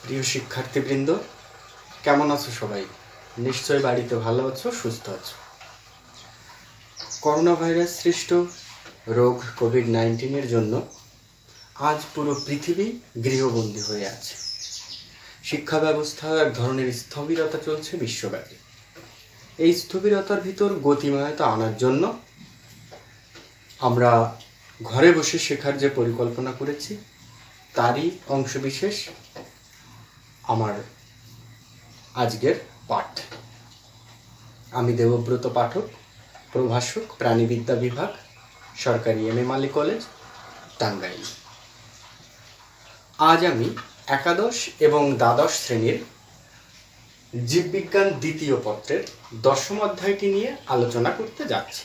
প্রিয় শিক্ষার্থীবৃন্দ, কেমন আছো সবাই? নিশ্চয়ই বাড়িতে ভালো আছো, সুস্থ আছো। করোনা ভাইরাস সৃষ্ট রোগ কোভিড-19 জন্য আজ পুরো পৃথিবী গৃহবন্দী হয়ে আছে। শিক্ষা ব্যবস্থায় এক ধরনের স্থবিরতা চলছে বিশ্বব্যাপী। এই স্থবিরতার ভিতর গতিময়তা আনার জন্য আমরা ঘরে বসে শেখার যে পরিকল্পনা করেছি তারই অংশবিশেষ আমার আজকের পাঠ। আমি দেবব্রত পাঠক, প্রভাষক, প্রাণীবিদ্যা বিভাগ, সরকারি M A money college, Tangail. আজ আমি একাদশ এবং দ্বাদশ শ্রেণীর জীববিজ্ঞান দ্বিতীয় পত্রের 10ম অধ্যায়টি নিয়ে আলোচনা করতে যাচ্ছি।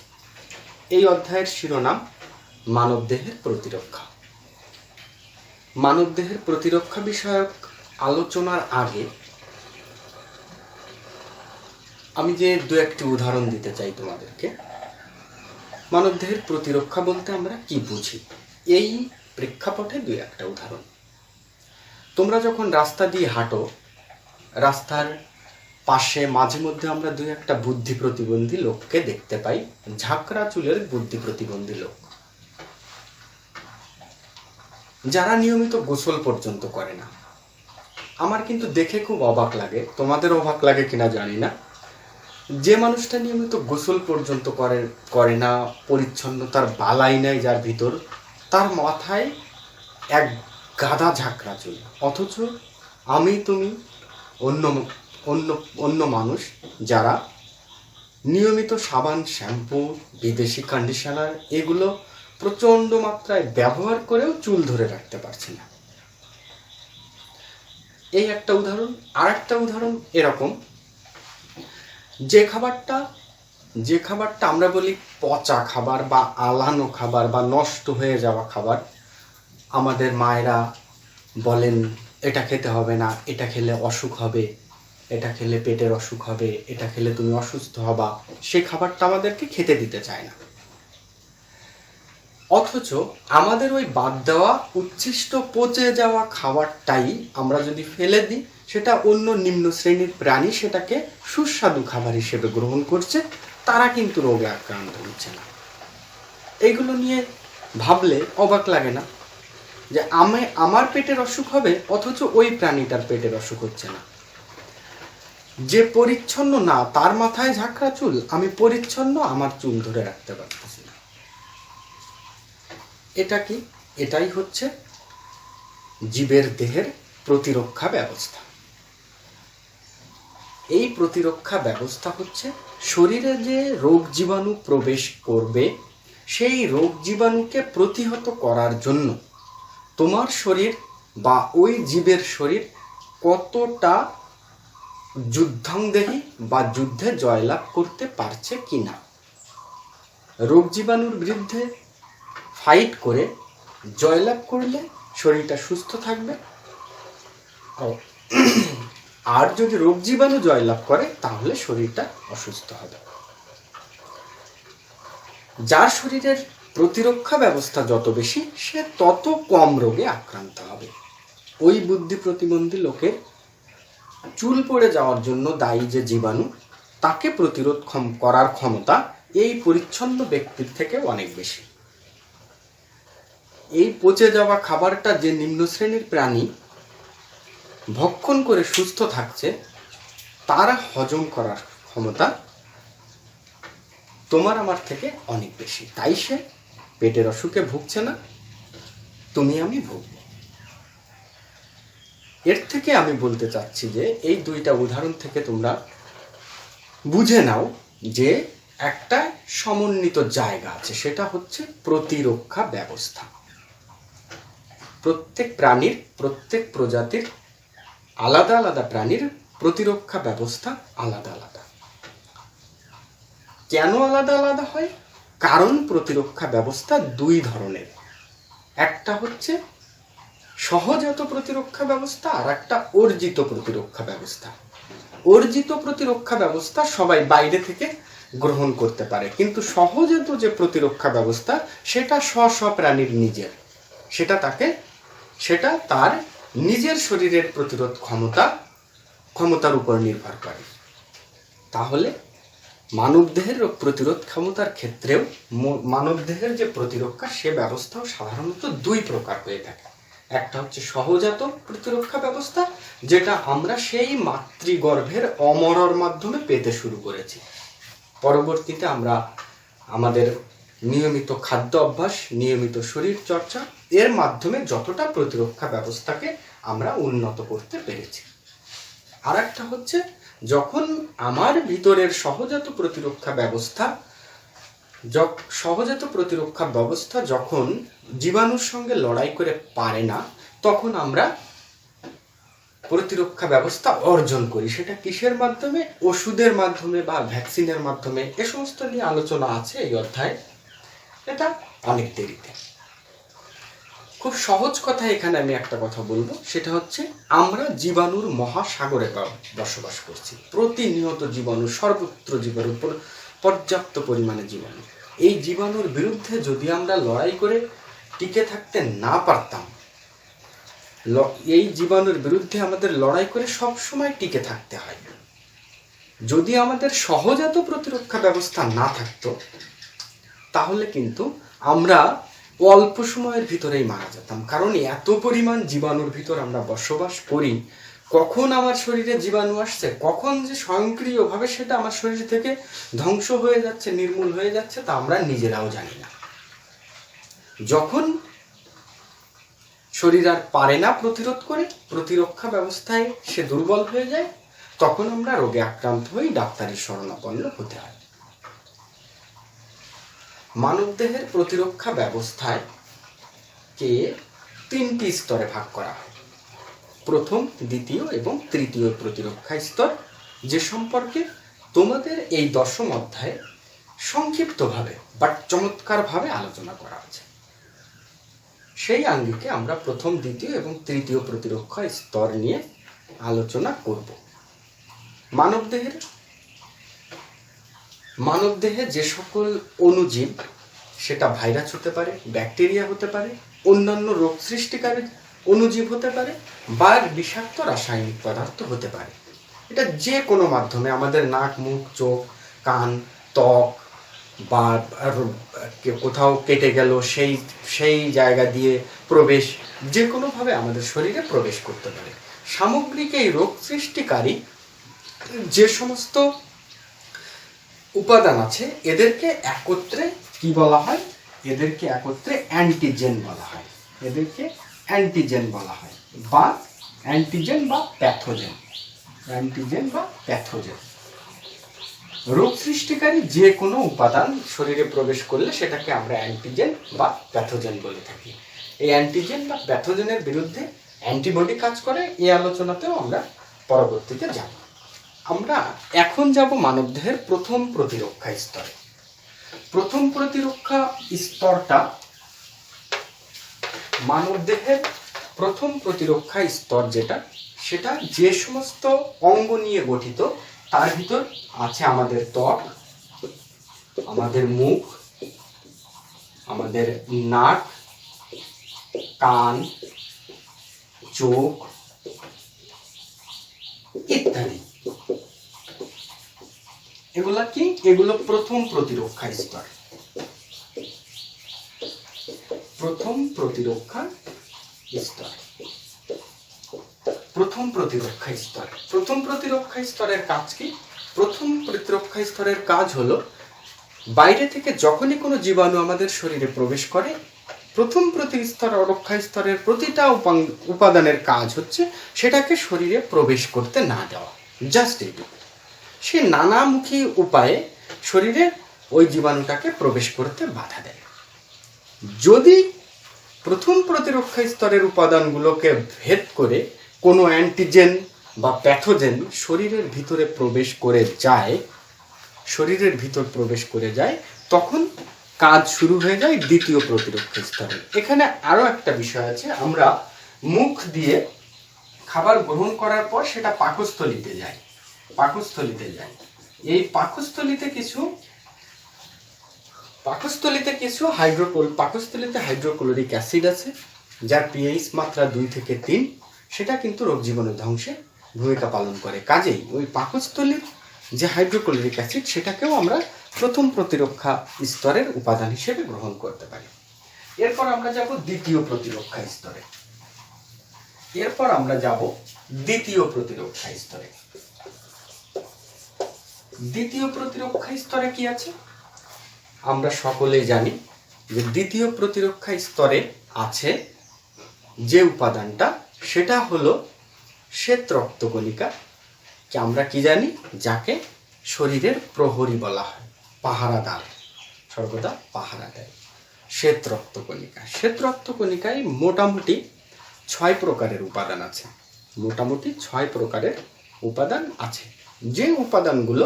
এই অধ্যায়ের শিরোনাম মানবদেহের প্রতিরক্ষা। মানবদেহের প্রতিরক্ষা বিষয়ক আলোচনার আগে আমি যে দু একটি উদাহরণ দিতে চাই তোমাদেরকে। মানবদেহের প্রতিরক্ষা বলতে আমরা কি বুঝি, এই প্রেক্ষাপটে দুই একটা উদাহরণ। তোমরা যখন রাস্তা দিয়ে হাঁটো, রাস্তার পাশে মাঝে মধ্যে আমরা দুই একটা বুদ্ধি প্রতিবন্ধী লোককে দেখতে পাই, ঝাঁকড়া চুলের বুদ্ধি প্রতিবন্ধী লোক, যারা নিয়মিত গোসল পর্যন্ত করে না। আমার কিন্তু দেখে খুব অবাক লাগে, তোমাদের অবাক লাগে কিনা জানি না। যে মানুষটা নিয়মিত গোসল পর্যন্ত করে না, পরিচ্ছন্নতার বালাই নাই যার ভিতর, তার মাথায় এক গাদা ঝাঁকড়া চুল। অথচ আমি, তুমি, অন্য অন্য অন্য মানুষ যারা নিয়মিত সাবান, শ্যাম্পু, বিদেশি কন্ডিশনার এগুলো প্রচণ্ড মাত্রায় ব্যবহার করেও চুল ধরে রাখতে পারছি না। এই একটা উদাহরণ। আর একটা উদাহরণ এরকম, যে খাবারটা আমরা বলি পচা খাবার বা আলানো খাবার বা নষ্ট হয়ে যাওয়া খাবার, আমাদের মায়েরা বলেন এটা খেতে হবে না, এটা খেলে অসুখ হবে, এটা খেলে পেটের অসুখ হবে, এটা খেলে তুমি অসুস্থ হবা, সেই খাবারটা আমাদেরকে খেতে দিতে চায় না। অথচ আমাদের ওই বাদ দেওয়া উচ্ছিষ্ট পচে যাওয়া খাবারটাই আমরা যদি ফেলে দিই, সেটা অন্য নিম্ন শ্রেণীর প্রাণী সেটাকে সুস্বাদু খাবার হিসেবে গ্রহণ করছে, তারা কিন্তু রোগে আক্রান্ত হচ্ছে না। এইগুলো নিয়ে ভাবলে অবাক লাগে না যে আমার পেটের অসুখ হবে অথচ ওই প্রাণীটার পেটের অসুখ হচ্ছে না। যে পরিচ্ছন্ন না তার মাথায় ঝাঁকড়া চুল, আমি পরিচ্ছন্ন, আমার চুল ধরে রাখতে পারতেছি না। এটা কি? এটাই হচ্ছে জীবের দেহের প্রতিরক্ষা ব্যবস্থা। এই প্রতিরক্ষা ব্যবস্থা হচ্ছে শরীরে যে রোগ জীবাণু প্রবেশ করবে, সেই রোগ জীবাণুকে প্রতিহত করার জন্য তোমার শরীর বা ওই জীবের শরীর কতটা যুদ্ধাংদেহী বা যুদ্ধে জয়লাভ করতে পারছে কিনা। রোগ জীবাণুর বিরুদ্ধে ফাইট করে জয়লাভ করলে শরীরটা সুস্থ থাকবে, আর যদি রোগ জীবাণু জয়লাভ করে তাহলে শরীরটা অসুস্থ হবে। যার শরীরের প্রতিরক্ষা ব্যবস্থা যত বেশি, সে তত কম রোগে আক্রান্ত হবে। ওই বুদ্ধি প্রতিবন্ধী লোকের চুল পড়ে যাওয়ার জন্য দায়ী যে জীবাণু, তাকে প্রতিরোধ করার ক্ষমতা এই পরিচ্ছন্ন ব্যক্তির থেকে অনেক বেশি। এই পচে যাওয়া খাবারটা যে নিম্ন শ্রেণীর প্রাণী ভক্ষণ করে সুস্থ থাকছে, তারা হজম করার ক্ষমতা তোমার আমার থেকে অনেক বেশি। তাই সে পেটের অসুখে ভুগছে না, তুমি আমি ভুগব। এর থেকে আমি বলতে চাচ্ছি যে এই দুইটা উদাহরণ থেকে তোমরা বুঝে নাও যে একটা সমন্বিত জায়গা আছে, সেটা হচ্ছে প্রতিরক্ষা ব্যবস্থা। প্রত্যেক প্রাণীর, প্রত্যেক প্রজাতির আলাদা আলাদা প্রাণীর প্রতিরক্ষা ব্যবস্থা আলাদা আলাদা। কেন আলাদা আলাদা হয়? কারণ প্রতিরক্ষা ব্যবস্থা দুই ধরনের। একটা হচ্ছে সহজাত প্রতিরক্ষা ব্যবস্থা, আর একটা অর্জিত প্রতিরক্ষা ব্যবস্থা। অর্জিত প্রতিরক্ষা ব্যবস্থা সবাই বাইরে থেকে গ্রহণ করতে পারে, কিন্তু সহজাত যে প্রতিরক্ষা ব্যবস্থা সেটা স্ব প্রাণীর নিজের, সেটা তার নিজের শরীরের প্রতিরোধ ক্ষমতার উপর নির্ভর করে। তাহলে মানবদেহের রোগ প্রতিরোধ ক্ষমতার ক্ষেত্রেও মানবদেহের যে প্রতিরক্ষা সে ব্যবস্থাও সাধারণত দুই প্রকার হয়ে থাকে। একটা হচ্ছে সহজাত প্রতিরক্ষা ব্যবস্থা, যেটা আমরা সেই মাতৃগর্ভের অমরর মাধ্যমে পেতে শুরু করেছি। পরবর্তীতে আমরা আমাদের নিয়মিত খাদ্য অভ্যাস, নিয়মিত শরীর চর্চা এর মাধ্যমে যতটা প্রতিরক্ষা ব্যবস্থাকে আমরা উন্নত করতে পেরেছি। আর একটা হচ্ছে যখন আমার ভিতরের সহজাত প্রতিরক্ষা ব্যবস্থা যখন জীবাণুর সঙ্গে লড়াই করে পারে না, তখন আমরা প্রতিরক্ষা ব্যবস্থা অর্জন করি। সেটা কিসের মাধ্যমে? ওষুধের মাধ্যমে বা ভ্যাকসিনের মাধ্যমে। এ সমস্ত নিয়ে আলোচনা আছে এই অধ্যায়ে, এটা অনেক দেরিতে। খুব সহজ কথা এখানে আমি একটা কথা বলবো, সেটা হচ্ছে আমরা জীবাণুর মহাসাগরে বসবাস করছি। প্রতিনিয়ত জীবাণু, সর্বত্র জীবাণু, পর্যাপ্ত পরিমাণে জীবাণু। এই জীবাণুর বিরুদ্ধে যদি আমরা লড়াই করে টিকে থাকতে না পারতাম, এই জীবাণুর বিরুদ্ধে আমাদের লড়াই করে সব সময় টিকে থাকতে হয়। যদি আমাদের সহজাত প্রতিরক্ষা ব্যবস্থা না থাকতো, তাহলে কিন্তু আমরা অল্প সময়ের ভিতরেই মারা যেতাম। কারণ এত পরিমাণ জীবাণুর ভিতর আমরা বসবাস করি, কখন আমার শরীরে জীবাণু আসছে, কখন যে স্বয়ংক্রিয়ভাবে সেটা আমার শরীর থেকে ধ্বংস হয়ে যাচ্ছে, নির্মূল হয়ে যাচ্ছে, তা আমরা নিজেরাও জানি না। যখন শরীর আর পারে না প্রতিরোধ করে, প্রতিরক্ষা ব্যবস্থায় সে দুর্বল হয়ে যায়, তখন আমরা রোগে আক্রান্ত হই, ডাক্তারের শরণাপন্ন হতে হয়। মানবদেহের প্রতিরক্ষা ব্যবস্থায় কে তিনটি স্তরে ভাগ করা হয়। প্রথম, দ্বিতীয় এবং তৃতীয় প্রতিরক্ষা স্তর, যে সম্পর্কে তোমাদের এই 10ম অধ্যায়ে সংক্ষিপ্তভাবে বাট চমৎকারভাবে আলোচনা করা আছে। সেই আঙ্গিকে আমরা প্রথম, দ্বিতীয় এবং তৃতীয় প্রতিরক্ষা স্তর নিয়ে আলোচনা করব। মানবদেহে যে সকল অণুজীব, সেটা ভাইরাস হতে পারে, ব্যাকটেরিয়া হতে পারে, অন্যান্য রোগ সৃষ্টিকারী অণুজীব হতে পারে, বা বিষাক্ত রাসায়নিক পদার্থ হতে পারে। এটা যে কোনো মাধ্যমে আমাদের নাক, মুখ, চোখ, কান, ত্বক বা কোথাও কেটে গেল সেই জায়গা দিয়ে প্রবেশ, যে কোনোভাবে আমাদের শরীরে প্রবেশ করতে পারে। সামগ্রিক এই রোগ সৃষ্টিকারী যে সমস্ত উপাদান আছে, এদেরকে একত্রে কি বলা হয়? এদেরকে একত্রে অ্যান্টিজেন বলা হয়। এদেরকে অ্যান্টিজেন বলা হয়, বা অ্যান্টিজেন বা প্যাথোজেন। অ্যান্টিজেন বা প্যাথোজেন, রোগ সৃষ্টিকারী যে কোনো উপাদান শরীরে প্রবেশ করলে সেটাকে আমরা অ্যান্টিজেন বা প্যাথোজেন বলে থাকি। এই অ্যান্টিজেন বা প্যাথোজেনের বিরুদ্ধে অ্যান্টিবডি কাজ করে। এই আলোচনাতেও আমরা পরবর্তীতে যাব। আমরা এখন যাব মানবদেহের প্রথম প্রতিরক্ষা স্তরে। প্রথম প্রতিরক্ষা স্তরটা, মানবদেহের প্রথম প্রতিরক্ষা স্তর যেটা, সেটা যে সমস্ত অঙ্গ নিয়ে গঠিত, তার ভিতর আছে আমাদের ত্বক, আমাদের মুখ, আমাদের নাক, কান, চোখ ইত্যাদি। এগুলা কি? এগুলো প্রথম প্রতিরক্ষা স্তর। প্রথম প্রতিরক্ষা স্তর, প্রথম প্রতিরক্ষা স্তর। প্রথম প্রতিরক্ষা স্তরের কাজ কি? প্রথম প্রতিরক্ষা স্তরের কাজ হলো, বাইরে থেকে যখনই কোনো জীবাণু আমাদের শরীরে প্রবেশ করে, প্রথম প্রতিরক্ষা স্তরের প্রতিটা উপাদানের কাজ হচ্ছে সেটাকে শরীরে প্রবেশ করতে না দেওয়া। জাস্ট এইটুকু। সে নানামুখী উপায়ে শরীরে ওই জীবাণুটাকে প্রবেশ করতে বাধা দেয়। যদি প্রথম প্রতিরক্ষা স্তরের উপাদানগুলোকে ভেদ করে কোনো অ্যান্টিজেন বা প্যাথোজেন শরীরের ভিতরে প্রবেশ করে যায়, তখন কাজ শুরু হয়ে যায় দ্বিতীয় প্রতিরক্ষা স্তরে। এখানে আরো একটা বিষয় আছে, আমরা মুখ দিয়ে খাবার গ্রহণ করার পর সেটা পাকস্থলিতে যায়। এই পাকস্থলিতে কিছু হাইড্রোক্লোরিক অ্যাসিড আছে, যার পিএইচ মাত্রা 2 থেকে 3। সেটা কিন্তু রোগ জীবাণু ধ্বংসে ভূমিকা পালন করে। কাজেই ওই পাকস্থলীর যে হাইড্রোক্লোরিক অ্যাসিড সেটাকেও আমরা প্রথম প্রতিরক্ষা স্তরের উপাদান হিসেবে গ্রহণ করতে পারি। এরপর আমরা যাব দ্বিতীয় প্রতিরক্ষা স্তরে। দ্বিতীয় প্রতিরক্ষা স্তরে কি আছে? আমরা সকলেই জানি যে দ্বিতীয় প্রতিরক্ষা স্তরে আছে যে উপাদানটা, সেটা হলো শ্বেত রক্তকণিকা, আমরা কি জানি, যাকে শরীরের প্রহরী বলা হয়, পাহারাদার, সর্বদা পাহারা দেয়। শ্বেত রক্তকণিকায় মোটামুটি 6 প্রকারের উপাদান আছে। যে উপাদানগুলো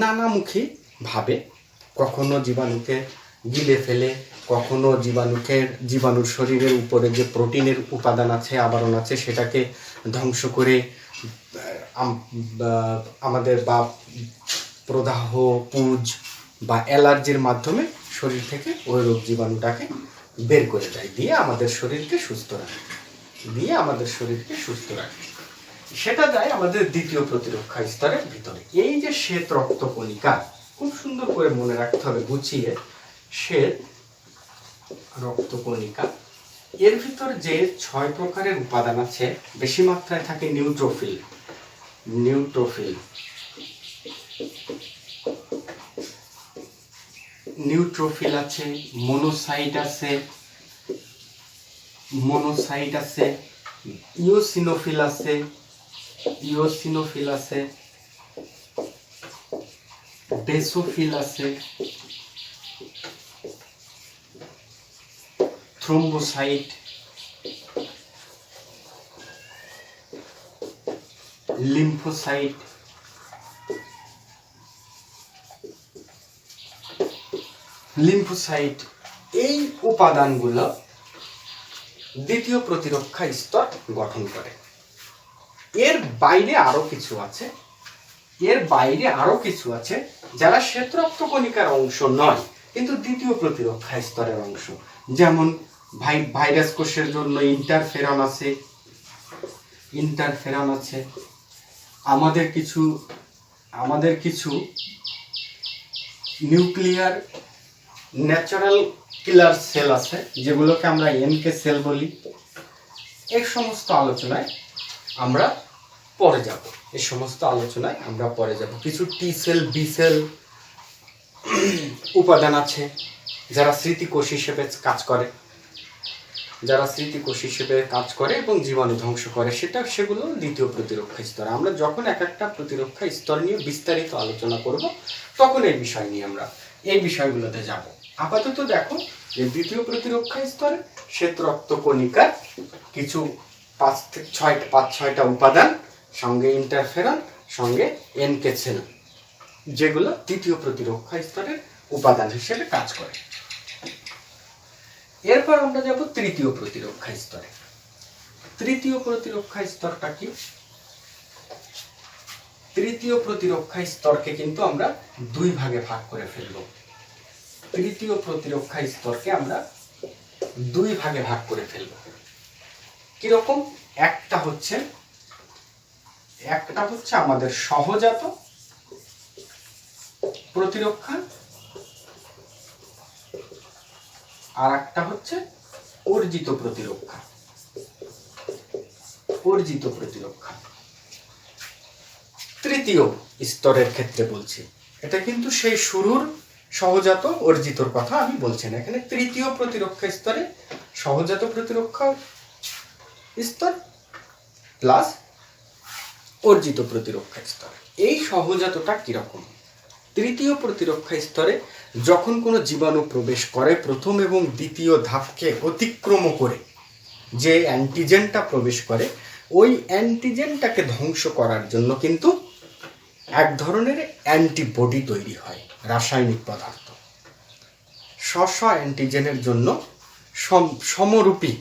নানামুখী ভাবে কখনো জীবাণুকে গিলে ফেলে, কখনো জীবাণুর শরীরের উপরে যে প্রোটিনের উপাদান আছে, আবরণ আছে, সেটাকে ধ্বংস করে আমাদের বা প্রদাহ, পুজ বা অ্যালার্জির মাধ্যমে শরীর থেকে ওই রোগ জীবাণুটাকে বের করে দেয়, দিয়ে আমাদের শরীরকে সুস্থ রাখে। সেটা যায় আমাদের দ্বিতীয় প্রতিরক্ষা স্তরের ভিতরে। এই যে শ্বেত রক্তকণিকা, খুব সুন্দর করে মনে রাখতে হবে গুছিয়ে, শ্বেত রক্তকণিকা, এর ভিতর যে 6 প্রকারের উপাদান আছে, বেশি মাত্রায় থাকে নিউট্রোফিল আছে, মনোসাইট আছে, ইওসিনোফিল আছে, বেসোফিল আছে, থ্রোম্বোসাইট, লিম্ফোসাইট, এই উপাদানগুলো দ্বিতীয় প্রতিরক্ষা স্তর গঠন করে। এর বাইরে আরো কিছু আছে যারা শ্বেত রক্তকণিকার অংশ নয়, কিন্তু দ্বিতীয় প্রতিরক্ষা স্তরের অংশ। যেমন ভাইরাস কোষের জন্য ইন্টারফেরন আছে, আমাদের কিছু নিউক্লিয়ার ন্যাচারাল কিলার সেল আছে, যেগুলোকে আমরা এনকে সেল বলি। এই সমস্ত আলোচনায় আমরা পরে যাব। কিছু টি সেল, বি সেল উপাদান আছে যারা স্মৃতিকোষ হিসেবে কাজ করে এবং জীবাণু ধ্বংস করে, সেগুলো দ্বিতীয় প্রতিরক্ষা স্তর। আমরা যখন একটা প্রতিরক্ষা স্তর নিয়ে বিস্তারিত আলোচনা করব, তখন এই বিষয়গুলোতে যাব। আপাতত দেখো যে দ্বিতীয় প্রতিরক্ষা স্তরে শ্বেত রক্তকণিকার কিছু 5-6টা উপাদান, সঙ্গে ইন্টারফেরন, সঙ্গে এনকে সেল, যেগুলো দ্বিতীয় প্রতিরক্ষা স্তরের উপাদান হিসেবে কাজ করে। এরপর আমরা যাব তৃতীয় প্রতিরক্ষা স্তরে। তৃতীয় প্রতিরক্ষা স্তরটা কি? তৃতীয় প্রতিরক্ষা স্তরকে কিন্তু আমরা 2 ভাগে ভাগ করে ফেলব। কিরকম? একটা হচ্ছে আমাদের সহজাত প্রতিরক্ষা, আর একটা হচ্ছে অর্জিত প্রতিরক্ষা। তৃতীয় স্তরের ক্ষেত্রে বলছি, এটা কিন্তু সেই শুরুর সহজাত অর্জিতর কথা আমি বলছি না। এখানে তৃতীয় প্রতিরক্ষা স্তরে সহজাত প্রতিরক্ষা স্তর প্লাস অর্জিত প্রতিরক্ষা স্তর। এই সহজাতটা কিরকম? তৃতীয় প্রতিরক্ষা স্তরে যখন কোনো জীবাণু প্রবেশ করে, প্রথম এবং দ্বিতীয় ধাপকে অতিক্রম করে যে অ্যান্টিজেনটা প্রবেশ করে, ওই অ্যান্টিজেনটাকে ধ্বংস করার জন্য কিন্তু এক ধরনের অ্যান্টিবডি তৈরি হয়, রাসায়নিক পদার্থ। স্ব অ্যান্টিজেনের জন্য সমরূপী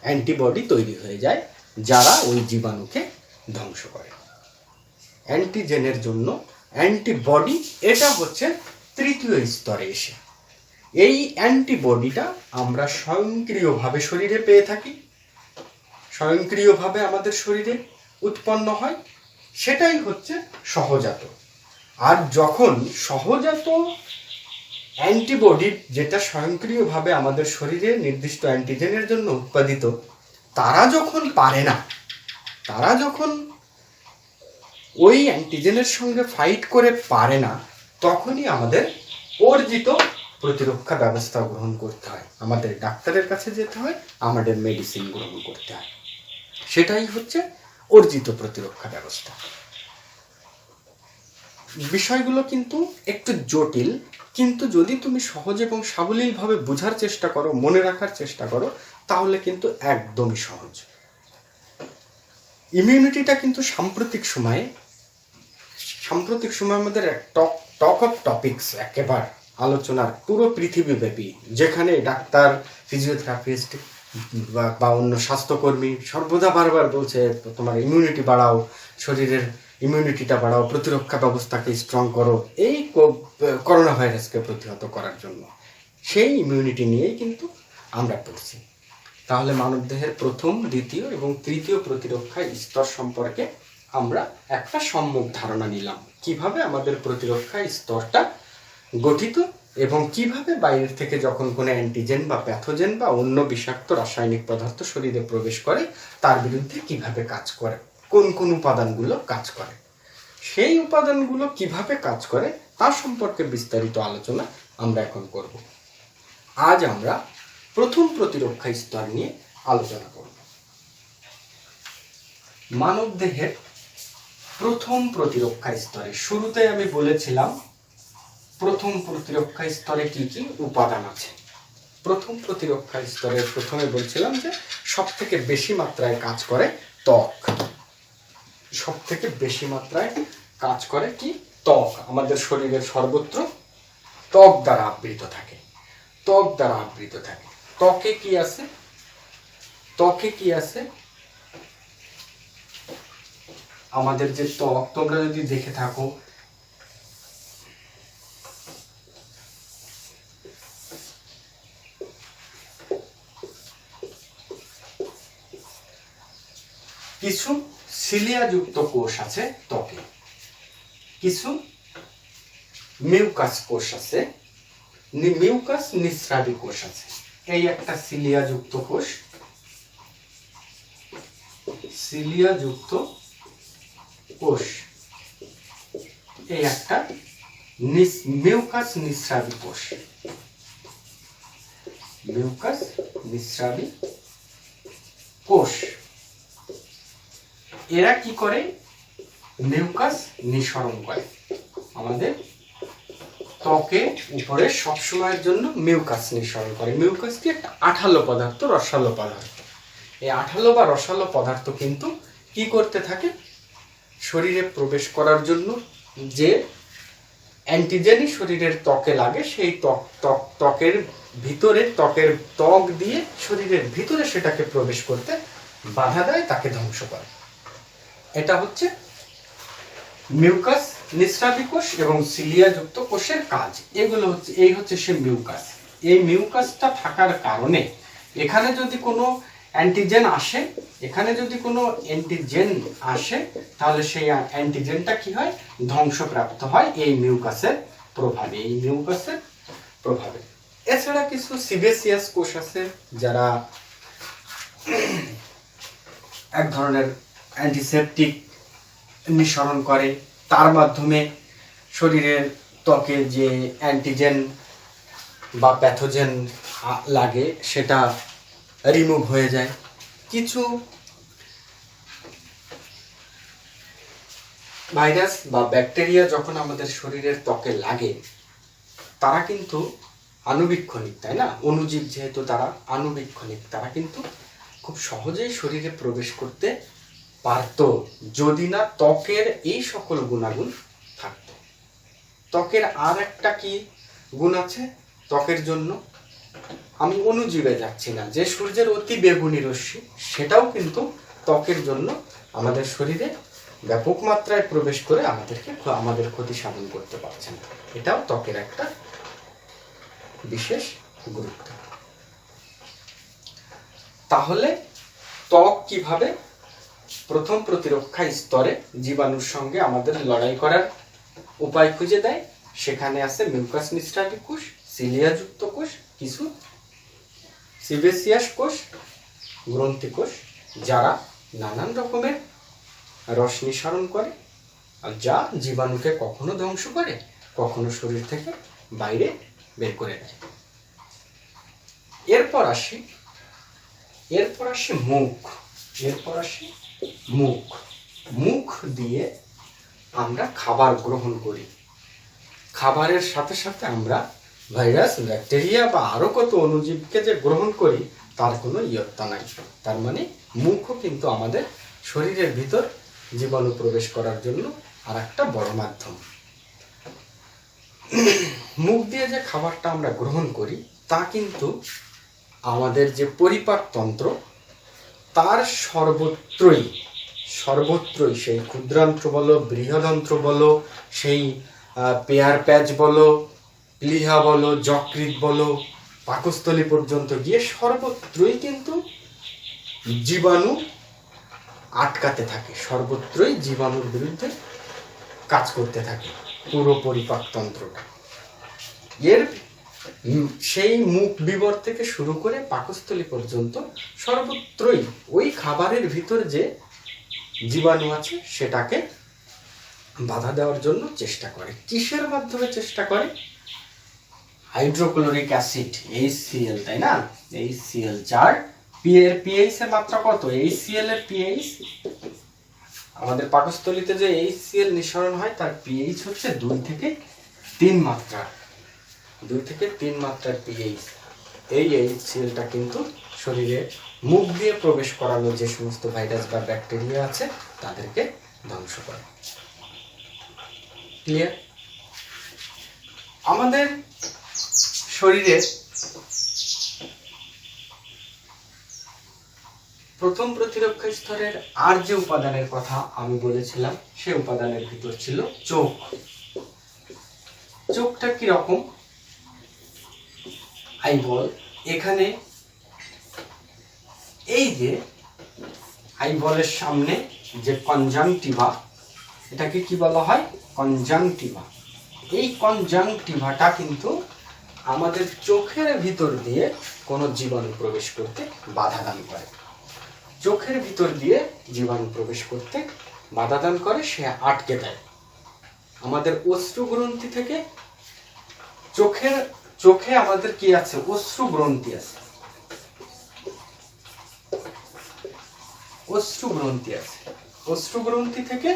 অ্যান্টিবডি তৈরি হয়ে যায়, যারা ওই জীবাণুকে ধ্বংস করে। অ্যান্টিজেনের জন্য অ্যান্টিবডি, এটা হচ্ছে তৃতীয় স্তরে এসে। এই অ্যান্টিবডিটা আমরা স্বয়ংক্রিয়ভাবে শরীরে পেয়ে থাকি। স্বয়ংক্রিয়ভাবে আমাদের শরীরে উৎপন্ন হয়, সেটাই হচ্ছে সহজাত। আর যখন সহজাত অ্যান্টিবডি, যেটা স্বয়ংক্রিয়ভাবে আমাদের শরীরে নির্দিষ্ট অ্যান্টিজেনের জন্য উৎপাদিত, তারা যখন পারে না, তারা যখন ওই অ্যান্টিজেনের সঙ্গে ফাইট করে পারে না, তখনই আমাদের অর্জিত প্রতিরক্ষা ব্যবস্থা গ্রহণ করতে হয়, আমাদের ডাক্তারের কাছে যেতে হয়, আমাদের মেডিসিন গ্রহণ করতে হয়। সেটাই হচ্ছে অর্জিত প্রতিরক্ষা ব্যবস্থা। বিষয়গুলো কিন্তু একটু জটিল, কিন্তু যদি তুমি সহজ এবং সাবলীলভাবে বোঝার চেষ্টা করো, মনে রাখার চেষ্টা করো, তাহলে কিন্তু একদমই সহজ। ইমিউনিটিটা কিন্তু সাম্প্রতিক সময়ে আমাদের টক অফ টপিকস, একেবারে আলোচনার পুরো পৃথিবীব্যাপী, যেখানে ডাক্তার, ফিজিওথেরাপিস্ট বা অন্য স্বাস্থ্যকর্মী সর্বদা বারবার বলছে তোমার ইমিউনিটি বাড়াও, শরীরের ইমিউনিটিটা বাড়াও, প্রতিরক্ষা ব্যবস্থাকে স্ট্রং করো এই করোনা ভাইরাসকে প্রতিহত করার জন্য। সেই ইমিউনিটি নিয়েই কিন্তু আমরা পড়ছি। তাহলে মানবদেহের প্রথম, দ্বিতীয় এবং তৃতীয় প্রতিরক্ষা স্তর সম্পর্কে আমরা একটা সম্যক ধারণা নিলাম, কিভাবে আমাদের প্রতিরক্ষা স্তরটা গঠিত এবং কিভাবে বাইরের থেকে যখন কোনো অ্যান্টিজেন বা প্যাথোজেন বা অন্য বিষাক্ত রাসায়নিক পদার্থ শরীরে প্রবেশ করে, তার বিরুদ্ধে কিভাবে কাজ করে, কোন কোন উপাদানগুলো কাজ করে, সেই উপাদানগুলো কিভাবে কাজ করে তার সম্পর্কে বিস্তারিত আলোচনা আমরা এখন করব। আজ আমরা প্রথম প্রতিরক্ষা স্তর নিয়ে আলোচনা করব। মানবদেহের প্রথম প্রতিরক্ষা স্তরে শুরুতে আমি বলেছিলাম প্রথম প্রতিরক্ষা স্তরে কি কি উপাদান আছে। প্রথম প্রতিরক্ষা স্তরে প্রথমে বলছিলাম যে সব থেকে বেশি মাত্রায় কাজ করে ত্বক। সব থেকে বেশি মাত্রায় কাজ করে কি? ত্বক। আমাদের শরীরের সর্বত্র ত্বক দ্বারা আবৃত থাকে। ত্বক দ্বারা আবৃত থাকে। ত্বকে কি আছে? ত্বকে কি আছে? আমাদের যে ত্বক, তোমরা যদি দেখে থাকো, কিছু সিলিয়াযুক্ত কোষ আছে ত্বকে, কিছু মিউকাস কোষ আছে, মিউকাস নিঃস্রাবী কোষ আছে। এই একটা সিলিয়াযুক্ত কোষ, সিলিয়াযুক্ত কোষ, এই একটা মিউকাস নিঃস্রাবী কোষ, মিউকাস নিঃস্রাবী কোষ। এরা কি করে? মিউকাস নিঃসরণ করে। আমাদের ত্বকের উপরে সবসময়ের জন্য মিউকাস নিঃসরণ করে। মিউকাস কি? একটা আঠালো পদার্থ, রসালো পদার্থ। এই আঠালো বা রসালো পদার্থ কিন্তু কি করতে থাকে? শরীরে প্রবেশ করার জন্য যে অ্যান্টিজেনই শরীরের ত্বকে লাগে, সেই ত্বকের ভিতরে, ত্বক দিয়ে শরীরের ভিতরে সেটাকে প্রবেশ করতে বাধা দেয়, তাকে ধ্বংস করে। এটা হচ্ছে মিউকাস নিঃস্রাবী কোষ এবং সিলিয়াযুক্ত কোষের কাজ। এগুলো হচ্ছে, এই হচ্ছে সে মিউকাস। এই মিউকাসটা থাকার কারণে এখানে যদি কোনো অ্যান্টিজেন আসে, তাহলে সেই অ্যান্টিজেনটা কি হয়? ধ্বংসপ্রাপ্ত হয় এই মিউকাসের প্রভাবে, এছাড়া কিছু সিবেসিয়াস কোষ আছে, যারা এক ধরনের অ্যান্টিসেপটিক নিঃসরণ করে, তার মাধ্যমে শরীরের ত্বকে যে অ্যান্টিজেন বা প্যাথোজেন লাগে সেটা রিমুভ হয়ে যায়। কিছু ভাইরাস বা ব্যাকটেরিয়া যখন আমাদের শরীরের ত্বকে লাগে, তারা কিন্তু আণুবীক্ষণিক, তাই না? অণুজীব যেহেতু তারা আণুবীক্ষণিক, তারা কিন্তু খুব সহজেই শরীরে প্রবেশ করতে পারত, যদি না ত্বকের এই সকল গুণাগুণ থাকতো। ত্বকের আর একটা কি গুণ আছে ত্বকের জন্য? আমি অণুজীবে যাচ্ছি না, যে সূর্যের অতি বেগুনি রশ্মি, সেটাও কিন্তু ত্বকের জন্য আমাদের শরীরে ব্যাপক মাত্রায় প্রবেশ করে আমাদের ক্ষতি সাধন করতে পারছে না। এটাও ত্বকের একটা বিশেষ গুরুত্ব। তাহলে ত্বক কিভাবে প্রথম প্রতিরক্ষা স্তরে জীবাণুর সঙ্গে আমাদের লড়াই করার উপায় খুঁজে দেয়। সেখানে আছে মিউকাস নিঃসৃত কোষ, সিলিয়াযুক্ত কোষ, কিছু সিবেসিয়াস কোষ, গ্রন্থি কোষ, যারা নানান রকমের রস নিঃসরণ করে, যা জীবাণুকে কখনো ধ্বংস করে, কখনো শরীর থেকে বাইরে বের করে দেয়। এরপর আসি মুখ। মুখ দিয়ে আমরা খাবার গ্রহণ করি। খাবারের সাথে সাথে আমরা ভাইরাস, ব্যাকটেরিয়া বা আরো কত অণুজীবকে যে গ্রহণ করি তার কোনো ইয়ত্তা নাই। তার মানে মুখও কিন্তু আমাদের শরীরের ভিতর জীবাণু প্রবেশ করার জন্য আর একটা বড় মাধ্যম। মুখ দিয়ে যে খাবারটা আমরা গ্রহণ করি তা কিন্তু আমাদের যে পরিপাক তন্ত্র তার সর্বত্রই সেই ক্ষুদ্রান্ত্র বলো, বৃহদন্ত্র বলো, সেই পেয়ার প্যাচ বলো, প্লীহা বলো, যকৃৎ বলো, পাকস্থলী পর্যন্ত গিয়ে সর্বত্রই কিন্তু জীবাণু আটকাতে থাকে, সর্বত্রই জীবাণুর বিরুদ্ধে কাজ করতে থাকে পুরো পরিপাক তন্ত্রটা। এর সেই মুখ বিবর থেকে শুরু করে পাকস্থলী পর্যন্ত সর্বত্রই ওই খাবারের ভিতর যে জীবাণু আছে সেটাকে বাধা দেওয়ার জন্য চেষ্টা করে। কিসের মাধ্যমে চেষ্টা করে? হাইড্রোক্লোরিক অ্যাসিড, HCl, তাই না? HCl, যার পিএইচ এর মাত্রা কত? HCl এর পিএইচ, আমাদের পাকস্থলীতে যে HCl নিঃসরণ হয় তার পিএইচ হচ্ছে 2 থেকে 3 মাত্রা। 2 থেকে 3 মাত্রার পিএইচ। এই HClটা কিন্তু শরীরে মুখ দিয়ে প্রবেশ করানো যে সমস্ত ভাইরাস বা ব্যাকটেরিয়া আছে তাদেরকে ধ্বংস করে। ক্লিয়ার? আমাদের শরীরে প্রথম প্রতিরক্ষা স্তরের আর যে উপাদানের কথা আমি বলেছিলাম সে উপাদানের ভিতর ছিল চোখ। চোখটা কি রকম? আইবল, এখানে এই যে আইবলের সামনে যে কনজাংটিভা, এটাকে কি বলা হয়? কনজাংটিভা। এই কনজাংটিভাটা কিন্তু আমাদের চোখের ভিতর দিয়ে কোনো জীবাণু প্রবেশ করতে বাধা দান করে। চোখের ভিতর দিয়ে জীবাণু প্রবেশ করতে বাধা দান করে, সে আটকে দেয়। আমাদের অশ্রু গ্রন্থি থেকে চোখে আমাদের কি আছে? অশ্রু গ্রন্থি আছে। অশ্রু গ্রন্থি থেকে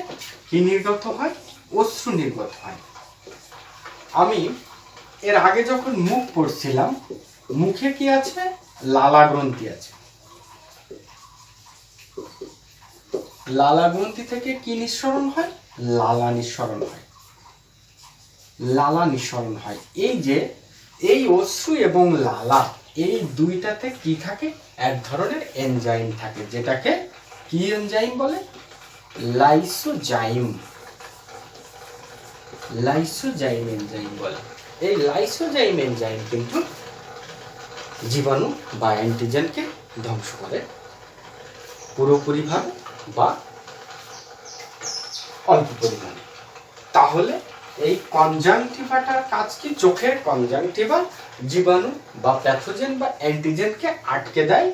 কি নির্গত হয়? অশ্রু নির্গত হয়। আমি এর আগে যখন মুখ পড়ছিলাম, মুখে কি আছে? লালা গ্রন্থি আছে। লালা গ্রন্থি থেকে কি নিঃসরণ হয়? লালা নিঃসরণ হয়। এই যে এই অশ্রু এবং লালা, এই দুইটাতে কি থাকে? এক ধরনের এনজাইম থাকে, যেটাকে কি এনজাইম বলে? লাইসোজাইম এনজাইম বলে। এই লাইসোজাইম এনজাইম কিন্তু জীবাণু বা অ্যান্টিজেনকে ধ্বংস করে পুরোপুরিভাবে বা অল্প পরিমাণে। তাহলে এই কনজাংটিভাটার কাজ কি? চোখের কনজাংটিভা জীবাণু বা প্যাথোজেন বা অ্যান্টিজেনকে আটকে দেয়।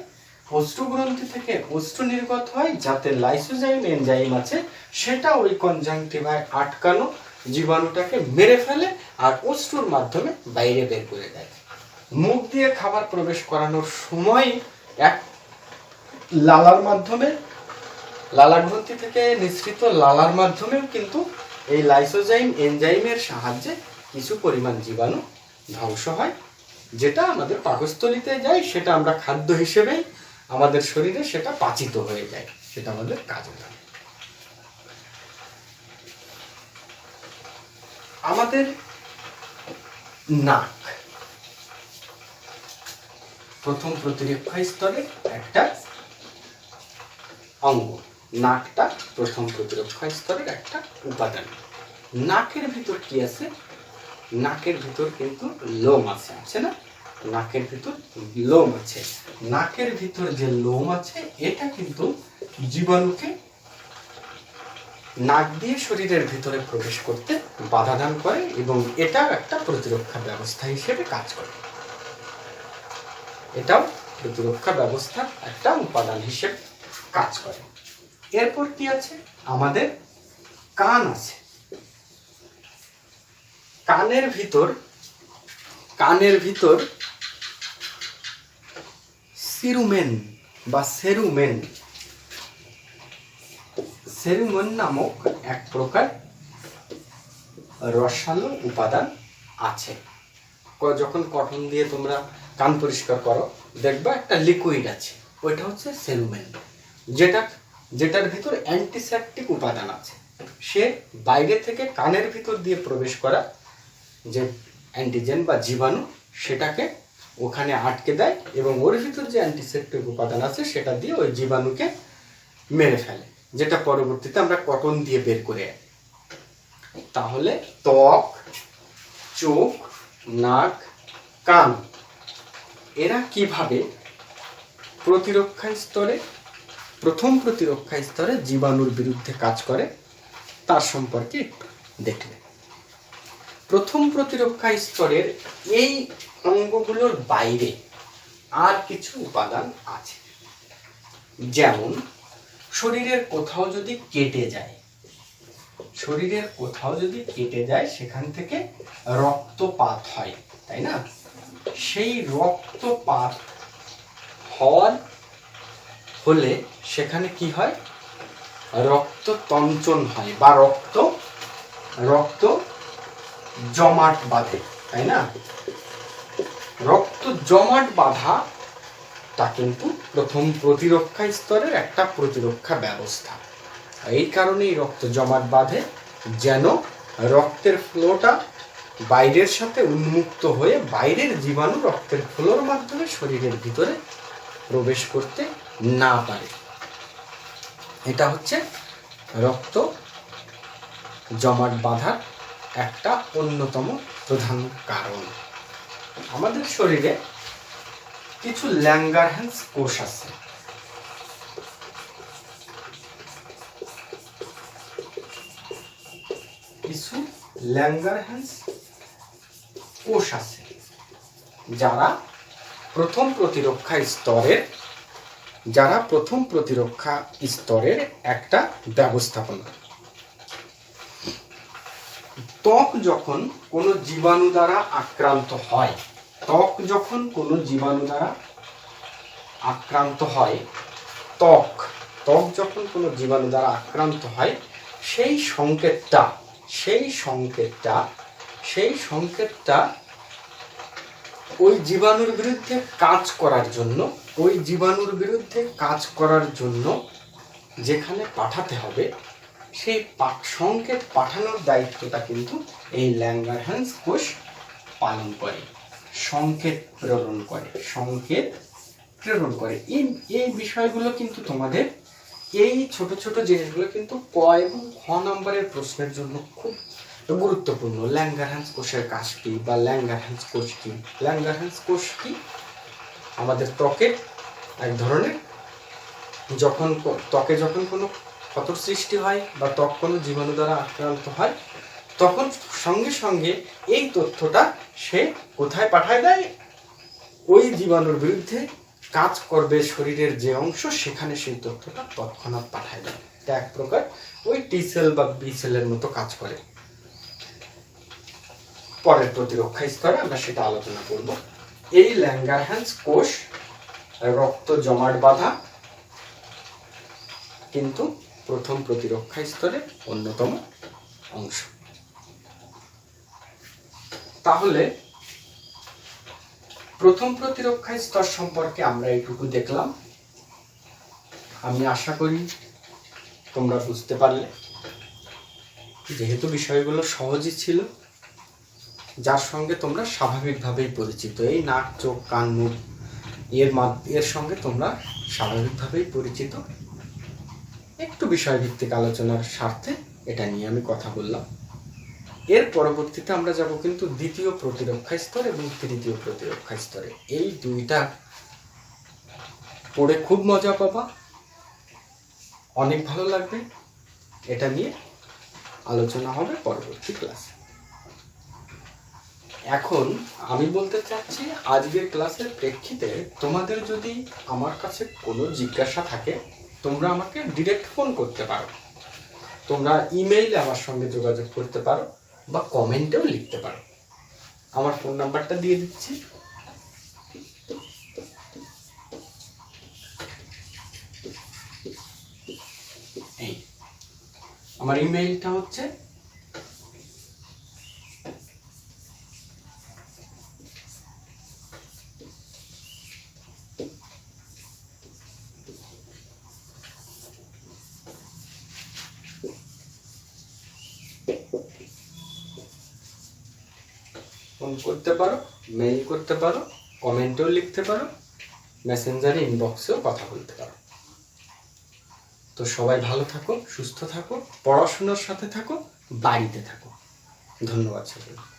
অশ্রু গ্রন্থি থেকে অশ্রু নির্গত হয়, যাতে লাইসোজাইম এনজাইম আছে সেটা ওই কনজাংটিভায় আটকানো জীবাণুটাকে মেরে ফেলে আর অশ্রুর মাধ্যমে বাইরে বের করে দেয়। মুখ দিয়ে খাবার প্রবেশ করানোর সময় এক লালার মাধ্যমে, লালা গ্রন্থি থেকে নিঃসৃত লালার মাধ্যমেও কিন্তু এই লাইসোজাইম এনজাইমের সাহায্যে কিছু পরিমাণ জীবাণু ধ্বংস হয়, যেটা আমাদের পাকস্থলীতে যায়, সেটা আমরা খাদ্য হিসেবে আমাদের শরীরে সেটা পাচিত হয়ে যায়, সেটা আমাদের কাজে লাগে। আমাদের নাক প্রথম প্রতিরক্ষা স্তরের একটা অঙ্গ। নাকটা প্রথম প্রতিরক্ষা স্তরের একটা উপাদান। নাকের ভিতর কি আছে? নাকের ভিতর কিন্তু লোম আছে না? নাকের ভিতর লোম আছে, নাকের ভিতর যে লোম আছে এটা কিন্তু জীবাণুকে নাক দিয়ে শরীরের ভিতরে প্রবেশ করতে বাধা দান করে এবং এটা একটা প্রতিরক্ষা ব্যবস্থা হিসেবে কাজ করে। এটাও প্রতিরক্ষা ব্যবস্থার একটা উপাদান হিসেবে কাজ করে। এরপর কি আছে, আমাদের কান আছে। কানের ভিতর সিরুমেন বা সেরুমেন নামক এক প্রকার রসালো উপাদান আছে। যখন কটন দিয়ে তোমরা কান পরিষ্কার করো দেখবা একটা লিকুইড আছে, ওইটা হচ্ছে সেরুমেন, যেটার ভিতর অ্যান্টিসেপটিক উপাদান আছে। সে বাইরে থেকে কানের ভিতর দিয়ে প্রবেশ করা যে অ্যান্টিজেন বা জীবাণু সেটাকে ওখানে আটকে দেয় এবং ওর ভিতর যে অ্যান্টিসেপটিক উপাদান আছে সেটা দিয়ে ওই জীবাণুকে মেরে ফেলে, যেটা পরবর্তীতে আমরা কটন দিয়ে বের করে আনি। তাহলে ত্বক, চোখ, নাক, কান এরা কিভাবে প্রথম প্রতিরক্ষা স্তরে জীবাণুর বিরুদ্ধে কাজ করে তার সম্পর্কে একটু দেখলে। প্রথম প্রতিরক্ষা স্তরের এই অঙ্গগুলোর বাইরে আর কিছু উপাদান আছে, যেমন শরীরের কোথাও যদি কেটে যায় সেখান থেকে রক্তপাত হয়, তাই না? সেই রক্তপাত হলে সেখানে কি হয়, রক্ত তঞ্চন হয় বা রক্ত জমাট বাঁধে, তাই না? রক্ত জমাট বাঁধাটা কিন্তু প্রথম প্রতিরক্ষা স্তরের একটা প্রতিরক্ষা ব্যবস্থা। এই কারণেই রক্ত জমাট বাঁধে, যেন রক্তের ফ্লোটা বাইরের সাথে উন্মুক্ত হয়ে বাইরের জীবাণু রক্তের ফ্লোর মাধ্যমে শরীরের ভিতরে প্রবেশ করতে না পারে। এটা হচ্ছে রক্ত জমাট বাঁধার একটা অন্যতম প্রধান কারণ। আমাদের শরীরে কিছু ল্যাঙ্গারহ্যান্স কোষ আছে। যারা প্রথম প্রতিরক্ষা স্তরের একটা ব্যবস্থাপনা। ত্বক যখন কোনো জীবাণু দ্বারা আক্রান্ত হয়, সেই সংকেতটা ওই জীবাণুর বিরুদ্ধে কাজ করার জন্য যেখানে পাঠাতে হবে সেই সংকেত পাঠানোর দায়িত্বটা কিন্তু এই ল্যাঙ্গারহ্যান্স কোষ পালন করে, সংকেত প্রেরণ করে। এই বিষয়গুলো কিন্তু তোমাদের এই ছোট ছোট জিনিসগুলো কিন্তু ক এবং খ নম্বরের প্রশ্নের জন্য খুব গুরুত্বপূর্ণ। ল্যাঙ্গারহ্যান্স কোষের কাজ কি বা ল্যাঙ্গারহ্যান্স কোষ কি? আমাদের ত্বকের এক ধরনের ত্বকে যখন কোনো ক্ষতর সৃষ্টি হয় বা ত্বক কোনো জীবাণু দ্বারা আক্রান্ত হয়, তখন সঙ্গে সঙ্গে এই তথ্যটা সে কোথায় পাঠায় দেয়? ওই জীবাণুর বিরুদ্ধে কাজ করবে শরীরের যে অংশ, সেখানে সেই তথ্যটা তৎক্ষণাৎ পাঠায় দেয়। এটা এক প্রকার ওই টি সেল বা বি সেলের মতো কাজ করে। পরের প্রতিরক্ষা স্তরে আমরা সেটা আলোচনা করব। এই ল্যাঙ্গারহ্যান্স কোষ রক্ত জমাট বাঁধা কিন্তু প্রথম প্রতিরক্ষা স্তরের অন্যতম অংশ। তাহলে প্রথম প্রতিরক্ষা স্তর সম্পর্কে আমরা এইটুকু দেখলাম। আমি আশা করি তোমরা বুঝতে পারলে, যেহেতু বিষয়গুলো সহজই ছিল, যার সঙ্গে তোমরা স্বাভাবিকভাবেই পরিচিত। এই নাক, চোখ, কান, মুখ এর সঙ্গে তোমরা স্বাভাবিকভাবেই পরিচিত। একটু বিষয়ভিত্তিক আলোচনার স্বার্থে এটা নিয়ে আমি কথা বললাম। এর পরবর্তীতে আমরা যাব কিন্তু দ্বিতীয় প্রতিরক্ষা স্তর এবং তৃতীয় প্রতিরক্ষা স্তরে। এই দুইটা পড়ে খুব মজা পাবা, অনেক ভালো লাগবে। এটা নিয়ে আলোচনা হবে পরবর্তী ক্লাসে। এখন আমি বলতে চাচ্ছি, আজকের ক্লাসের প্রেক্ষিতে তোমাদের যদি আমার কাছে কোনো জিজ্ঞাসা থাকে, তোমরা আমাকে ডিরেক্ট ফোন করতে পারো, তোমরা ইমেইলে আমার সঙ্গে যোগাযোগ করতে পারো, বা কমেন্টেও লিখতে পারো। আমার ফোন নাম্বারটা দিয়ে দিচ্ছি। এই আমার ইমেইলটা হচ্ছে ফোন করতে পারো, মেইল করতে পারো, কমেন্টেও লিখতে পারো, মেসেঞ্জারে ইনবক্সেও কথা বলতে পারো। তো সবাই ভালো থাকো, সুস্থ থাকো, পড়াশোনার সাথে থাকো, বাড়িতে থাকো। ধন্যবাদ সকলকে।